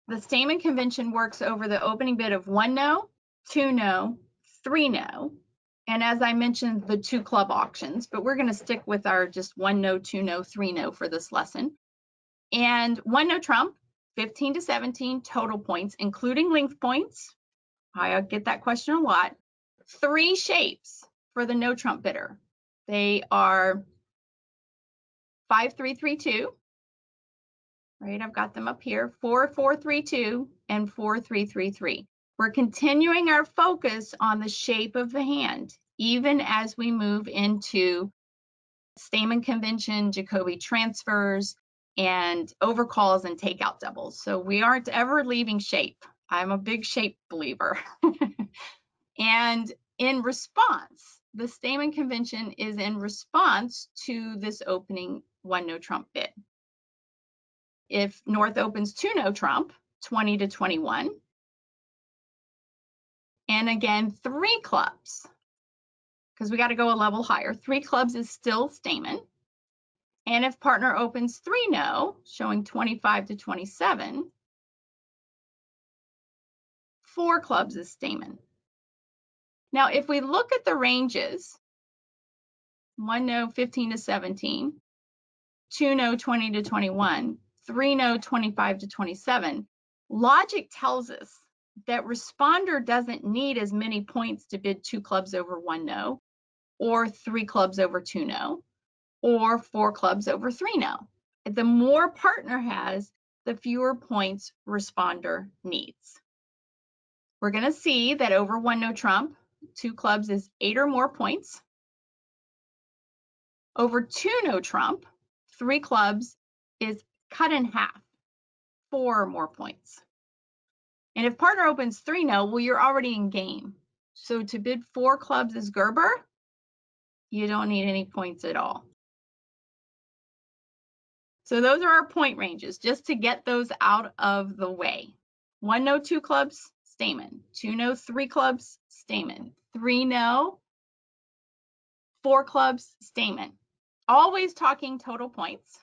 The Stayman convention works over the opening bid of 1 no, 2 no, 3 no, and as I mentioned, the 2 club auctions, but we're going to stick with our just 1 no, 2 no, 3 no for this lesson. And 1 no trump, 15 to 17 total points, including length points. I get that question a lot. 3 shapes for the no trump bidder. They are 5-3-3-2. Right, I've got them up here, 4-4-3-2 and 4-3-3-3. We're continuing our focus on the shape of the hand, even as we move into Stayman convention, Jacoby transfers, and overcalls and takeout doubles. So we aren't ever leaving shape. I'm a big shape believer. And in response, the Stayman convention is in response to this opening 1 no trump bid. If North opens 2 no trump, 20 to 21. And again, 3 clubs, because we got to go a level higher. 3 clubs is still Stayman. And if partner opens 3 no, showing 25 to 27, 4 clubs is Stayman. Now, if we look at the ranges, 1 no, 15 to 17, 2 no, 20 to 21, 3 no, 25 to 27, logic tells us that responder doesn't need as many points to bid 2 clubs over 1 no, or 3 clubs over 2 no, or 4 clubs over 3 no. The more partner has, the fewer points responder needs. We're going to see that over 1 no trump, 2 clubs is 8 or more points. Over 2 no trump, 3 clubs is cut in half, 4 or more points. And if partner opens 3 no, well, you're already in game. So to bid 4 clubs is Gerber, you don't need any points at all. So those are our point ranges, just to get those out of the way. 1 no, 2 clubs, Stayman. 2 no, 3 clubs, Stayman. 3 no, 4 clubs, Stayman. Always talking total points.